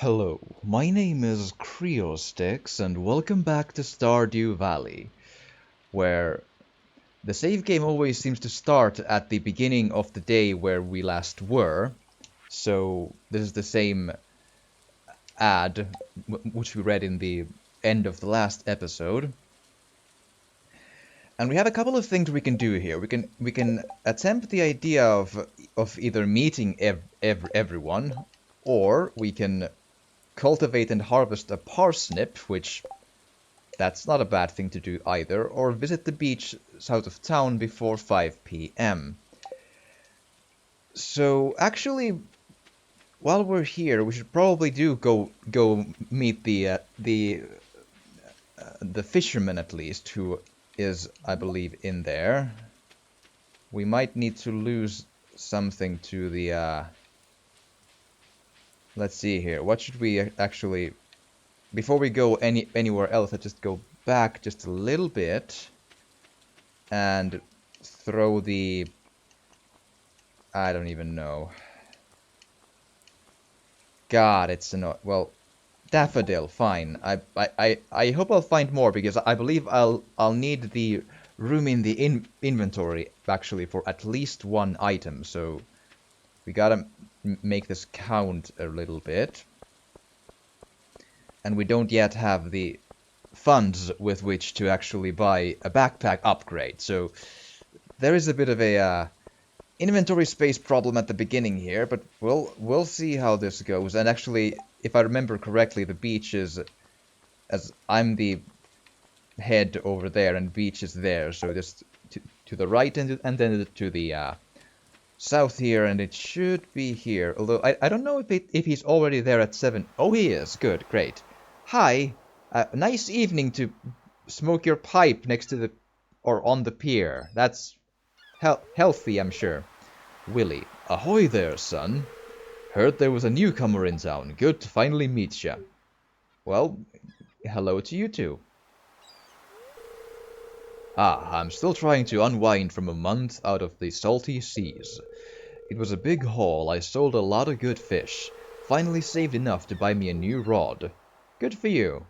Hello, my name is Creostix, and welcome back to Stardew Valley, where the save game always seems to start at the beginning of the day where we last were. So this is the same ad which we read in the end of the last episode. And we have a couple of things we can do here. We can attempt the idea of either meeting everyone, or we can cultivate and harvest a parsnip, which that's not a bad thing to do either, or visit the beach south of town before 5 p.m. So actually, while we're here, we should probably go meet the fisherman at least, who is, I believe, in there. We might need to lose something to the let's see here. What should we actually... Before we go anywhere else, let's just go back just a little bit and throw the... I don't even know. God, it's annoying. Well, daffodil, fine. I hope I'll find more, because I believe I'll need the room in the inventory actually for at least one item. So we gotta make this count a little bit. And we don't yet have the funds with which to actually buy a backpack upgrade. So there is a bit of a inventory space problem at the beginning here, but we'll see how this goes. And actually, if I remember correctly, the beach is, as I'm the head over there, and beach is there. So just to the right and then to the south here, and it should be here. Although I don't know if he's already there at 7. Oh, he is. Good, great. Hi, nice evening to smoke your pipe next to the, or on the pier. That's healthy, I'm sure. Willie, ahoy there, son. Heard there was a newcomer in town. Good to finally meet ya. Well, hello to you too. I'm still trying to unwind from a month out of the salty seas. It was a big haul. I sold a lot of good fish. Finally saved enough to buy me a new rod. Good for you.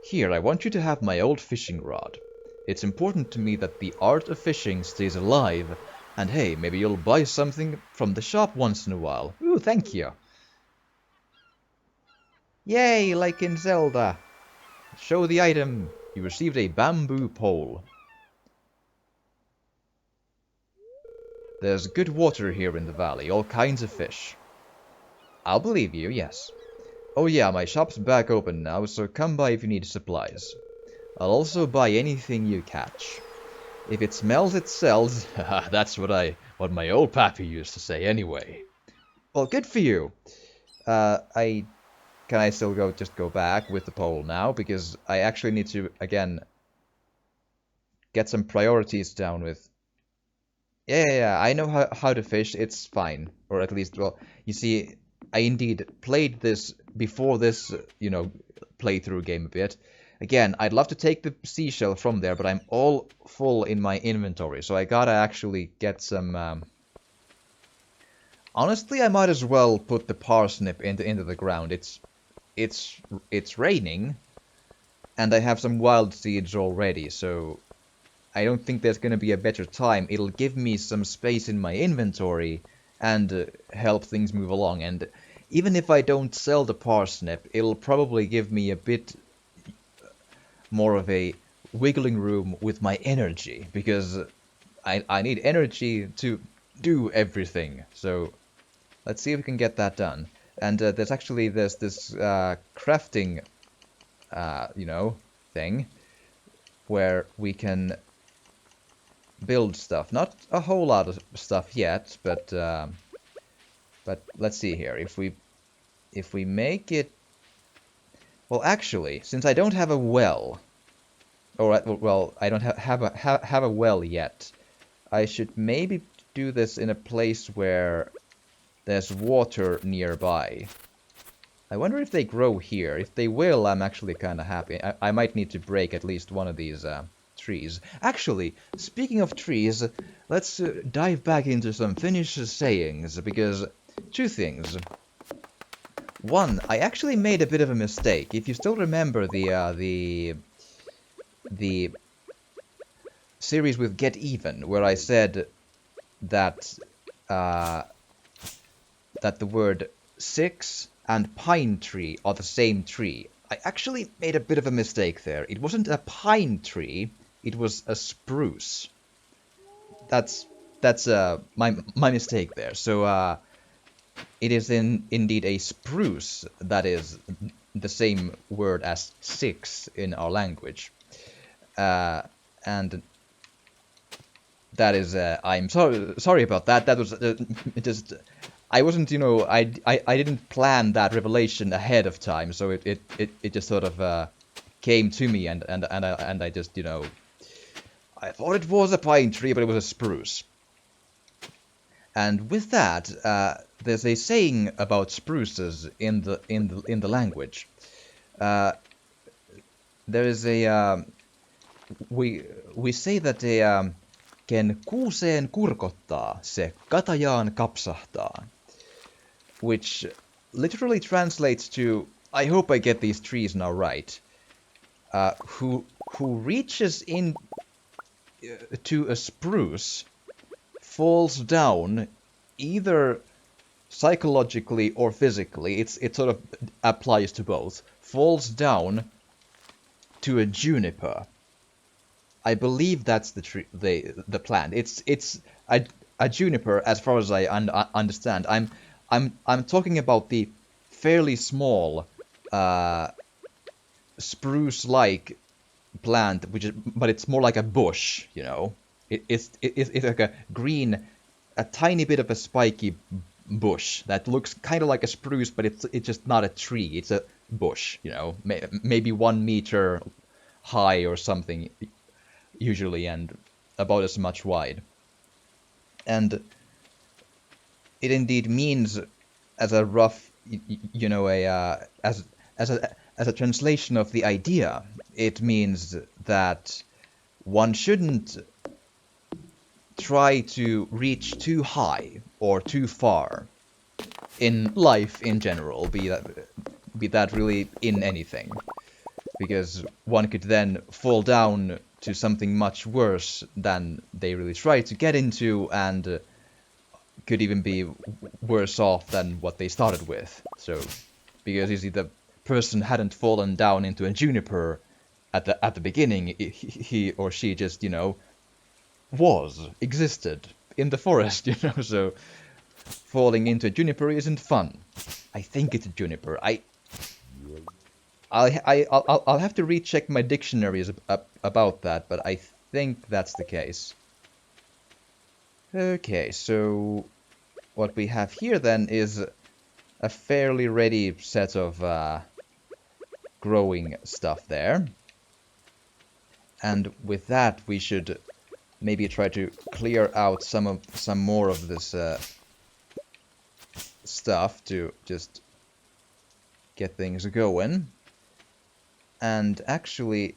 Here, I want you to have my old fishing rod. It's important to me that the art of fishing stays alive, and hey, maybe you'll buy something from the shop once in a while. Ooh, thank you. Yay, like in Zelda. Show the item. You received a bamboo pole. There's good water here in the valley, all kinds of fish. I'll believe you, yes. Oh yeah, my shop's back open now, so come by if you need supplies. I'll also buy anything you catch. If it smells, it sells. That's what my old pappy used to say anyway. Well, good for you. Can I still just go back with the pole now? Because I actually need to, again, get some priorities down with... Yeah, I know how to fish, it's fine. Or at least, well, you see, I indeed played this before this, playthrough game a bit. Again, I'd love to take the seashell from there, but I'm all full in my inventory, so I gotta actually get some... Honestly, I might as well put the parsnip into the ground. It's raining, and I have some wild seeds already, so I don't think there's gonna be a better time. It'll give me some space in my inventory and help things move along. And even if I don't sell the parsnip, it'll probably give me a bit more of a wiggling room with my energy, because I need energy to do everything. So let's see if we can get that done. And there's this crafting, thing where we can build stuff. Not a whole lot of stuff yet, but let's see here. If we make it... Well, actually, since I don't have a well, or well, I don't have a well yet, I should maybe do this in a place where there's water nearby. I wonder if they grow here. If they will, I'm actually kind of happy. I might need to break at least one of these trees. Actually, speaking of trees, let's dive back into some Finnish sayings, because two things. one, I actually made a bit of a mistake. If you still remember the series with Get Even, where I said that that the word six and pine tree are the same tree. I actually made a bit of a mistake there. It wasn't a pine tree, it was a spruce. That's my mistake there. So it is indeed a spruce that is the same word as six in our language. And that is I'm sorry about that. That was just I wasn't, I didn't plan that revelation ahead of time, so it just sort of came to me, and I just, I thought it was a pine tree, but it was a spruce. And with that, there's a saying about spruces in the language. There is a we say that ken kuuseen kurkottaa, se katajaan kapsahtaa, which literally translates to, I hope I get these trees now right, who reaches in to a spruce falls down either psychologically or physically. It sort of applies to both. Falls down to a juniper. I believe that's the plant. It's a juniper, as far as I understand. I'm talking about the fairly small spruce-like plant, but it's more like a bush, It's like a green, a tiny bit of a spiky bush that looks kind of like a spruce, but it's just not a tree. It's a bush, maybe 1 meter high or something, usually, and about as much wide. And it indeed means, as a rough, as a translation of the idea, it means that one shouldn't try to reach too high or too far in life in general, be that really in anything, because one could then fall down to something much worse than they really tried to get into, and could even be worse off than what they started with. So, because you see, the person hadn't fallen down into a juniper at the beginning, he or she just, existed in the forest, so falling into a juniper isn't fun. I think it's a juniper. I'll have to recheck my dictionaries about that, but I think that's the case. Okay, so what we have here then is a fairly ready set of growing stuff there. And with that, we should maybe try to clear out some more of this stuff to just get things going. And actually,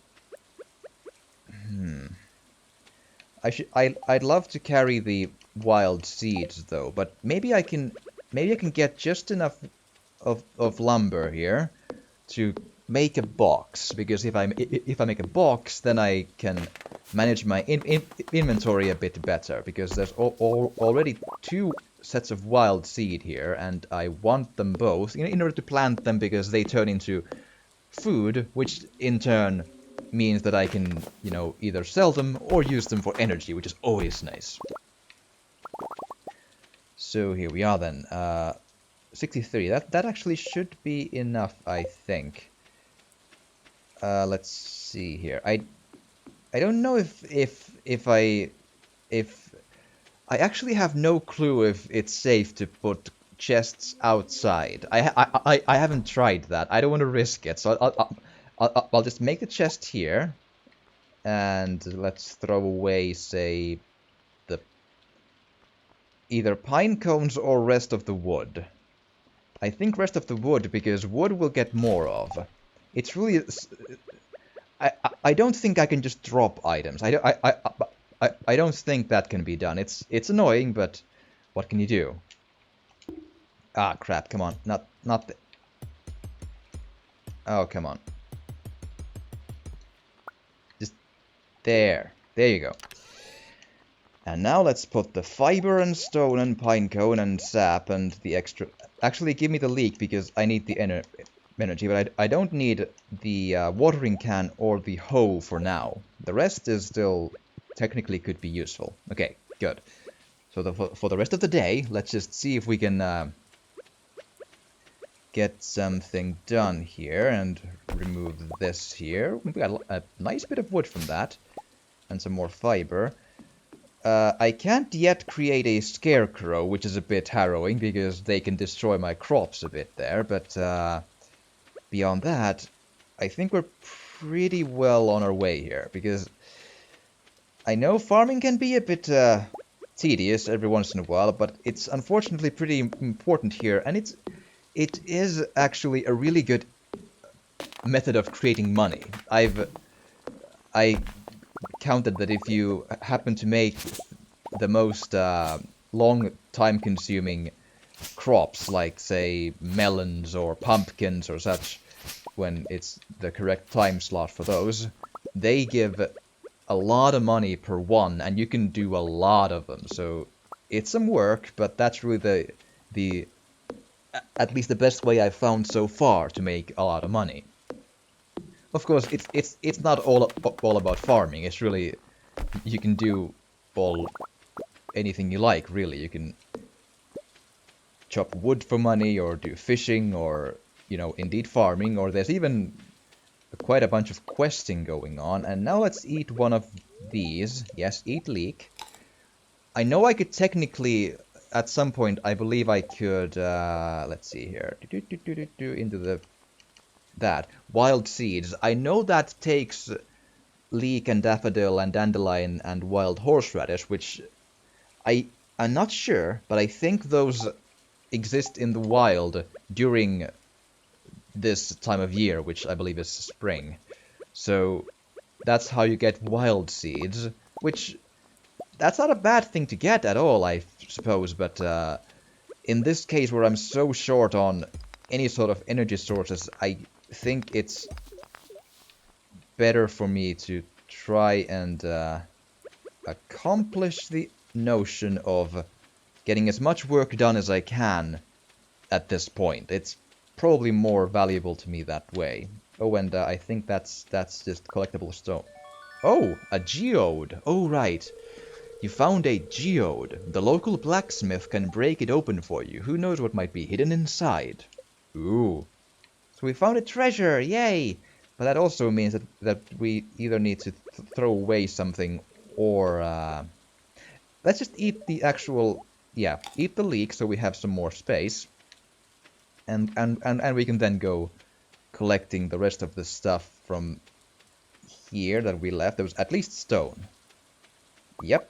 I'd love to carry the wild seeds though, but maybe I can get just enough of lumber here to make a box, because if I make a box, then I can manage my inventory a bit better, because there's already 2 sets of wild seed here, and I want them both in order to plant them, because they turn into food, which in turn means that I can, either sell them or use them for energy, which is always nice. So here we are then. 63. That actually should be enough, I think. Let's see here. I don't know if I actually have no clue if it's safe to put chests outside. I haven't tried that. I don't want to risk it, so I'll just make the chest here, and let's throw away, say, the either pine cones or rest of the wood. I think rest of the wood, because wood we'll get more of. It's really, I don't think I can just drop items. I don't think that can be done. It's annoying, but what can you do? Ah, crap! Come on, not the. Oh, come on. Just there. There you go. And now let's put the fiber and stone and pinecone and sap and the extra... Actually, give me the leek because I need the energy, but I don't need the watering can or the hoe for now. The rest is still technically could be useful. Okay, good. So for the rest of the day, let's just see if we can get something done here and remove this here. We got a nice bit of wood from that and some more fiber. I can't yet create a scarecrow, which is a bit harrowing because they can destroy my crops a bit there, but beyond that, I think we're pretty well on our way here, because I know farming can be a bit tedious every once in a while, but it's unfortunately pretty important here, and it is actually a really good method of creating money. I counted that if you happen to make the most long time consuming crops, like say melons or pumpkins or such, when it's the correct time slot for those, they give a lot of money per one, and you can do a lot of them. So it's some work, but that's really the at least the best way I've found so far to make a lot of money. Of course, it's not all about farming. It's really, you can do anything you like, really. You can chop wood for money, or do fishing, or, you know, indeed farming, or there's even quite a bunch of questing going on. And now let's eat one of these. Yes, eat leek. I know I could technically, at some point, I believe I could, let's see here, into that. Wild seeds. I know that takes leek and daffodil and dandelion and wild horseradish, which I'm not sure, but I think those exist in the wild during this time of year, which I believe is spring. So that's how you get wild seeds, which that's not a bad thing to get at all, I suppose, but in this case where I'm so short on any sort of energy sources, I think it's better for me to try and accomplish the notion of getting as much work done as I can at this point. It's probably more valuable to me that way. Oh, and I think that's just collectible stone. Oh, a geode. Oh, right. You found a geode. The local blacksmith can break it open for you. Who knows what might be hidden inside? Ooh. So we found a treasure, yay! But that also means that we either need to throw away something or... let's just eat the actual... Yeah, eat the leek so we have some more space. And we can then go collecting the rest of the stuff from here that we left. There was at least stone. Yep.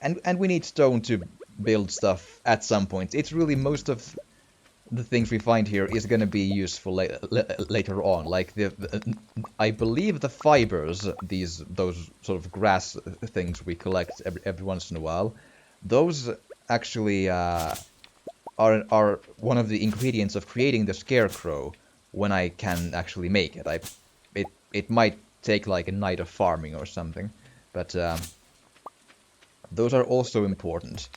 And we need stone to build stuff at some point. It's really most of the things we find here is going to be useful later on. Like I believe the fibers, those sort of grass things we collect every once in a while, those actually are one of the ingredients of creating the scarecrow when I can actually make it. It might take like a night of farming or something, but those are also important.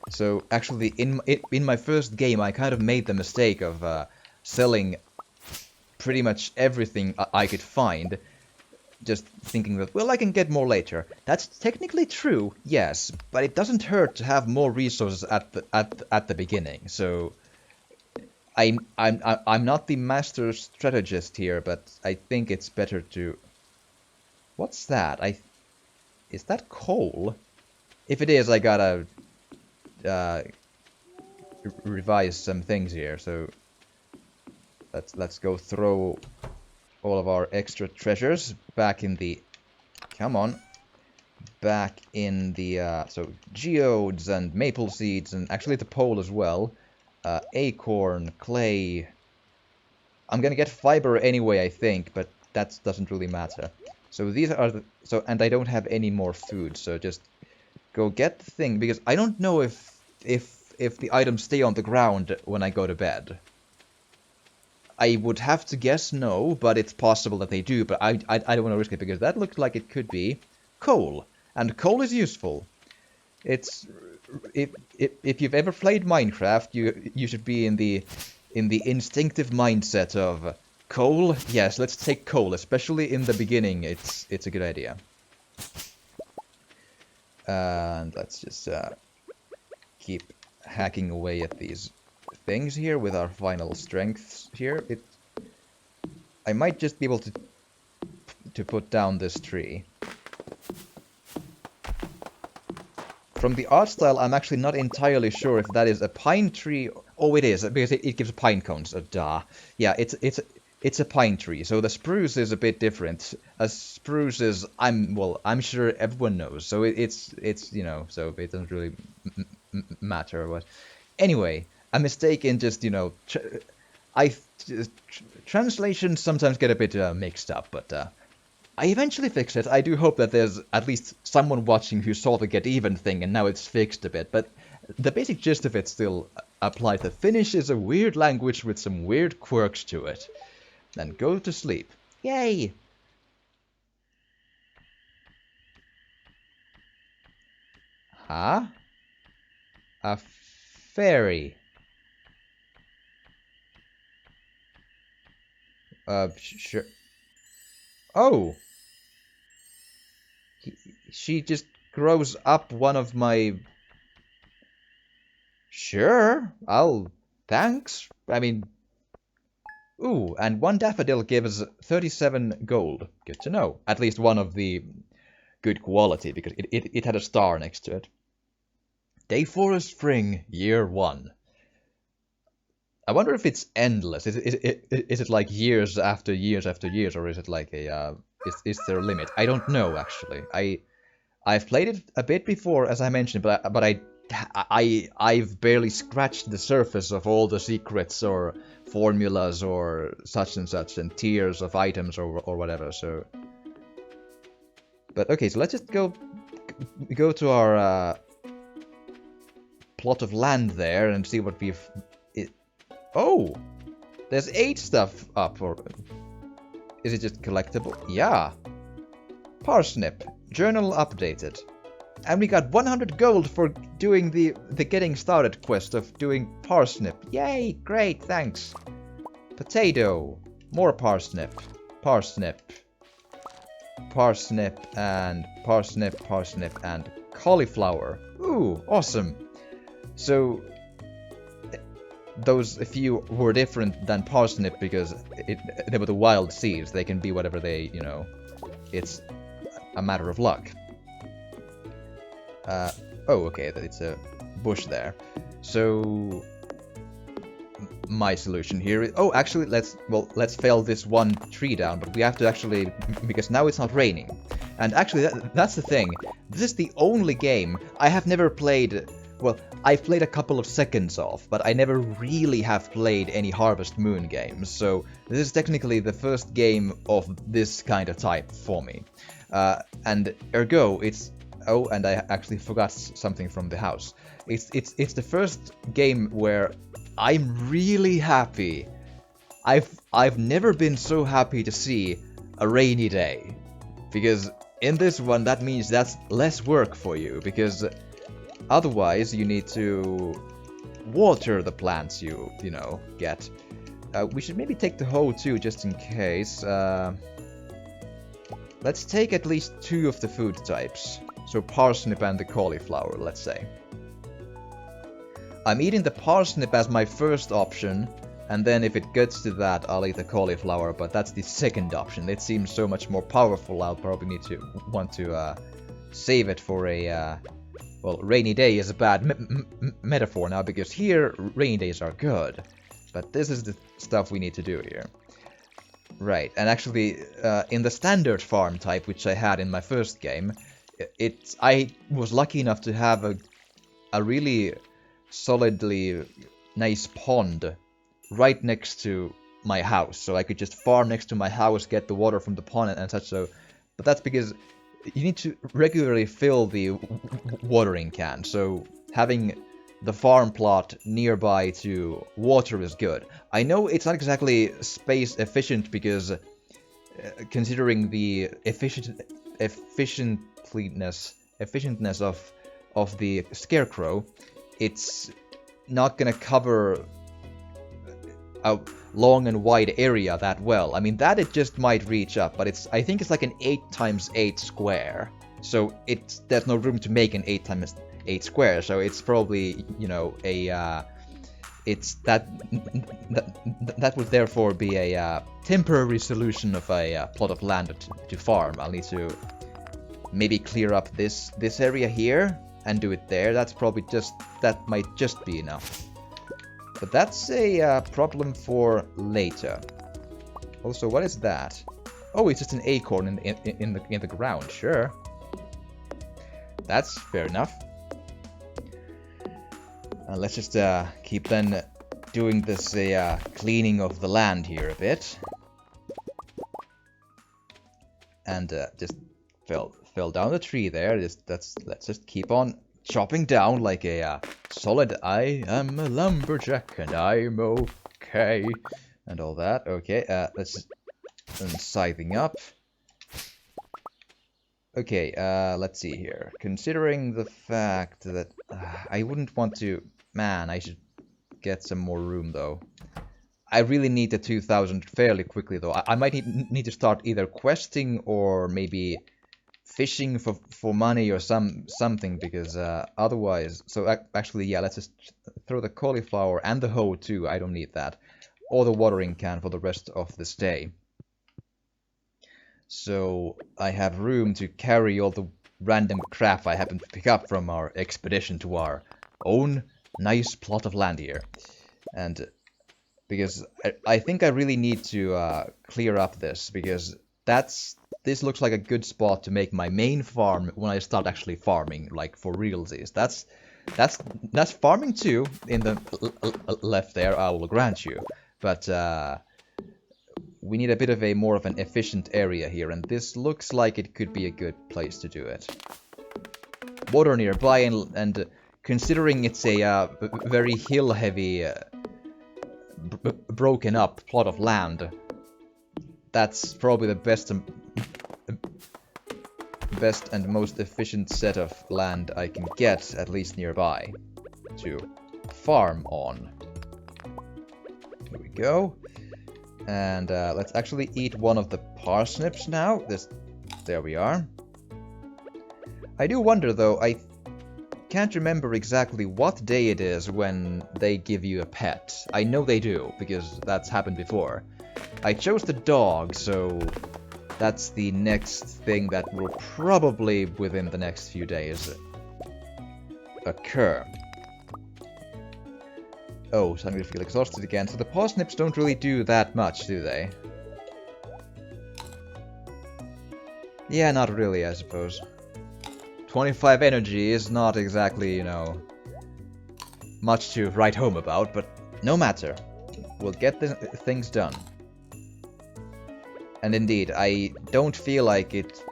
So actually, in my first game, I kind of made the mistake of selling pretty much everything I could find, just thinking that, well, I can get more later. That's technically true, yes, but it doesn't hurt to have more resources at the beginning. So I'm not the master strategist here, but I think it's better to. What's that? Is that coal? If it is, I gotta revise some things here. So let's go throw all of our extra treasures back in the. Come on, back in the so geodes and maple seeds and actually the pole as well. Acorn, clay. I'm gonna get fiber anyway, I think, but that doesn't really matter. So these are and I don't have any more food, so just go get the thing, because I don't know if the items stay on the ground when I go to bed. I would have to guess no, but it's possible that they do, but I don't want to risk it, because that looks like it could be coal. And coal is useful. It's... If you've ever played Minecraft, you should be in the instinctive mindset of coal. Yes, let's take coal, especially in the beginning. It's a good idea. And let's just keep hacking away at these things here with our final strengths here. I might just be able to put down this tree. From the art style, I'm actually not entirely sure if that is a pine tree. Oh, it is, because it gives pine cones. Duh. Yeah, it's a pine tree. So the spruce is a bit different. A spruce is, I'm sure everyone knows. So it's you know, so it doesn't really matter. But anyway, a mistake in just, you know, translations sometimes get a bit mixed up, but I eventually fixed it. I do hope that there's at least someone watching who saw the get even thing and now it's fixed a bit, but the basic gist of it still applies. The Finnish is a weird language with some weird quirks to it. Then go to sleep. Yay! Huh? A fairy. Sure. Oh! She just grows up one of my... Sure, thanks. I mean... Ooh, and one daffodil gives 37 gold. Good to know. At least one of the good quality, because it had a star next to it. Day 4 of spring, year 1. I wonder if it's endless. Is it like years after years after years, or is it like a... Is there a limit? I don't know, actually. I've played it a bit before, as I mentioned, but I've barely scratched the surface of all the secrets or formulas or such and tiers of items or whatever. So, but okay, so let's just go to our plot of land there and see what we've. Oh, there's 8 stuff up, or is it just collectible? Yeah. Parsnip. Journal updated. And we got 100 gold for doing the getting started quest of doing parsnip. Yay! Great, thanks. Potato. More parsnip. Parsnip. Parsnip and parsnip and cauliflower. Ooh, awesome. So those few were different than parsnip because they were the wild seeds. They can be whatever they, you know, it's a matter of luck. Oh, okay, it's a bush there. So my solution here is, oh, actually, let's fell this one tree down, but we have to actually, because now it's not raining. And actually, that's the thing. This is the only game I have never played. Well, I've played a couple of seconds of, but I never really have played any Harvest Moon games, so this is technically the first game of this kind of type for me. And ergo, it's... Oh, and I actually forgot something from the house. It's the first game where I'm really happy. I've never been so happy to see a rainy day, because in this one that means that's less work for you, because otherwise you need to water the plants you know, get. We should maybe take the hoe too, just in case. Let's take at least 2 of the food types. So parsnip and the cauliflower, let's say. I'm eating the parsnip as my first option, and then if it gets to that, I'll eat the cauliflower, but that's the second option. It seems so much more powerful. I'll probably want to save it for a... well, rainy day is a bad metaphor now, because here, rainy days are good. But this is the stuff we need to do here. Right, and actually, in the standard farm type, which I had in my first game, I was lucky enough to have a really solidly nice pond right next to my house, so I could just farm next to my house, get the water from the pond and such. So, but that's because you need to regularly fill the watering can. So having the farm plot nearby to water is good. I know it's not exactly space efficient because considering the efficientness of the scarecrow, it's not gonna cover a long and wide area that well. I mean, that it just might reach up, but I think it's like an 8 times 8 square. So there's no room to make an 8 times 8 square, so it's probably, you know, it's that would therefore be a temporary solution of a plot of land to farm. I'll need to maybe clear up this area here and do it there. That might just be enough. But that's a problem for later. Also, what is that? Oh, it's just an acorn in the ground. Sure, that's fair enough. Let's just keep then doing this cleaning of the land here a bit. And just fell down the tree there. Let's just keep on chopping down like a solid I am a lumberjack and I'm okay. And all that. Okay, let's just scything up. Okay, let's see here. Considering the fact that I wouldn't want to... Man, I should get some more room, though. I really need the 2,000 fairly quickly, though. I might need to start either questing or maybe fishing for money or something, because otherwise... So, actually, yeah, let's just throw the cauliflower and the hoe, too. I don't need that. Or the watering can for the rest of this day. So, I have room to carry all the random crap I happen to pick up from our expedition to our own nice plot of land here. And because I think I really need to clear up this, because this looks like a good spot to make my main farm when I start actually farming, like for realsies. That's farming too in the left there, I will grant you. But we need a bit of more of an efficient area here, and this looks like it could be a good place to do it. Water nearby, and considering it's a very hill-heavy, broken up plot of land, that's probably the best and most efficient set of land I can get, at least nearby, to farm on. Here we go. And let's actually eat one of the parsnips now. There we are. I do wonder, though, I can't remember exactly what day it is when they give you a pet. I know they do, because that's happened before. I chose the dog, so that's the next thing that will probably, within the next few days, occur. Oh, so I'm gonna feel exhausted again. So the parsnips don't really do that much, do they? Yeah, not really, I suppose. 25 energy is not exactly, you know, much to write home about, but no matter. We'll get the things done. And indeed, I don't feel like it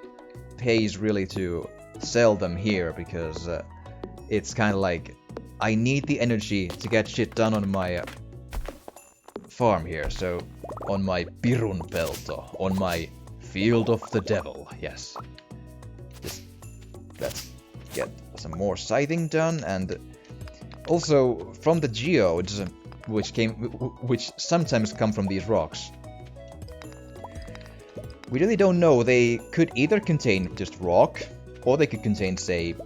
pays really to sell them here, because it's kind of like, I need the energy to get shit done on my farm here, so on my Birunpelto, on my Field of the Devil, yes. Just let's get some more scything done, and also from the geodes, which sometimes come from these rocks. We really don't know. They could either contain just rock, or they could contain, say,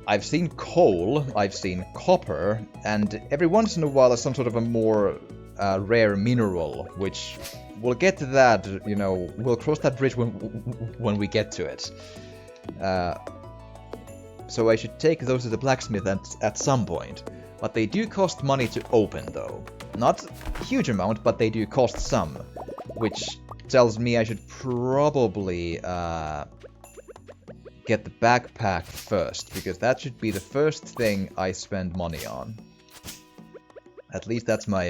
I've seen coal, I've seen copper, and every once in a while some sort of a more rare mineral, which we'll get to that, you know, we'll cross that bridge when we get to it. So I should take those to the blacksmith at some point. But they do cost money to open, though. Not a huge amount, but they do cost some, which tells me I should probably get the backpack first, because that should be the first thing I spend money on. At least that's my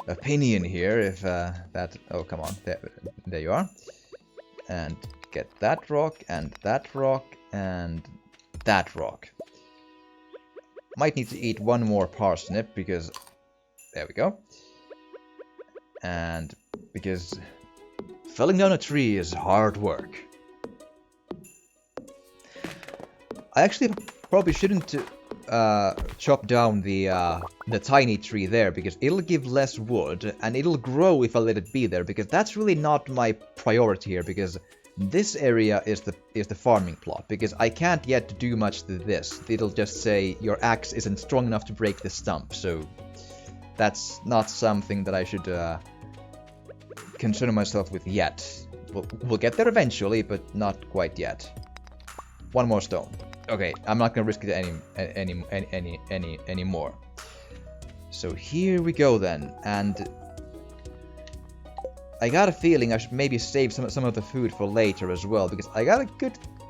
opinion here, if that... Oh, come on. There you are. And get that rock, and that rock, and that rock. Might need to eat one more parsnip, because... There we go. And because felling down a tree is hard work. I actually probably shouldn't chop down the tiny tree there, because it'll give less wood, and it'll grow if I let it be there, because that's really not my priority here, because this area is the farming plot, because I can't yet do much to this. It'll just say your axe isn't strong enough to break the stump, so that's not something that I should concern myself with yet. We'll get there eventually, but not quite yet. One more stone. Okay, I'm not gonna risk it anymore. So here we go then, and I got a feeling I should maybe save some of the food for later as well, because I got a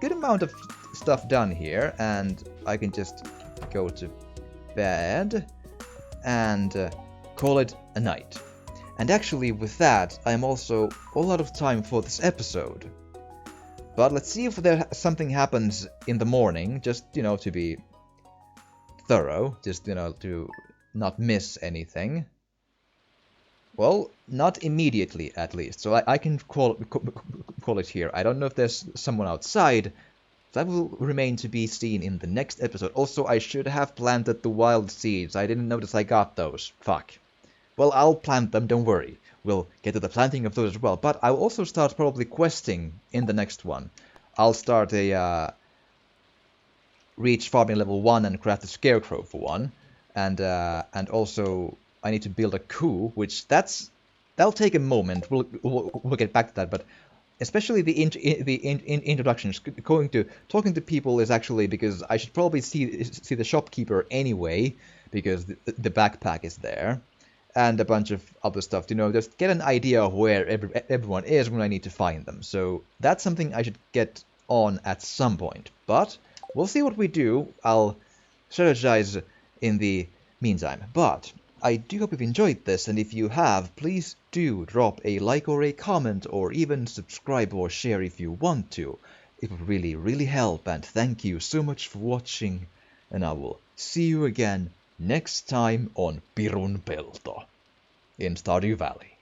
good amount of stuff done here, and I can just go to bed and call it a night. And actually, with that, I'm also all out of time for this episode. But let's see if something happens in the morning, just, you know, to be thorough, just, you know, to not miss anything. Well, not immediately, at least, so I can call it here. I don't know if there's someone outside. That will remain to be seen in the next episode. Also, I should have planted the wild seeds. I didn't notice I got those. Fuck. Well, I'll plant them, don't worry. We'll get to the planting of those as well. But I'll also start probably questing in the next one. I'll start a reach farming level 1 and craft a scarecrow for one. And also I need to build a coup, which that'll take a moment. We'll get back to that, but especially the introductions, talking to people is actually because I should probably see the shopkeeper anyway, because the backpack is there, and a bunch of other stuff. You know, just get an idea of where everyone is when I need to find them. So that's something I should get on at some point. But we'll see what we do. I'll strategize in the meantime. But I do hope you've enjoyed this, and if you have, please do drop a like or a comment, or even subscribe or share if you want to. It would really, really help, and thank you so much for watching, and I will see you again next time on Pirun Pelto in Stardew Valley.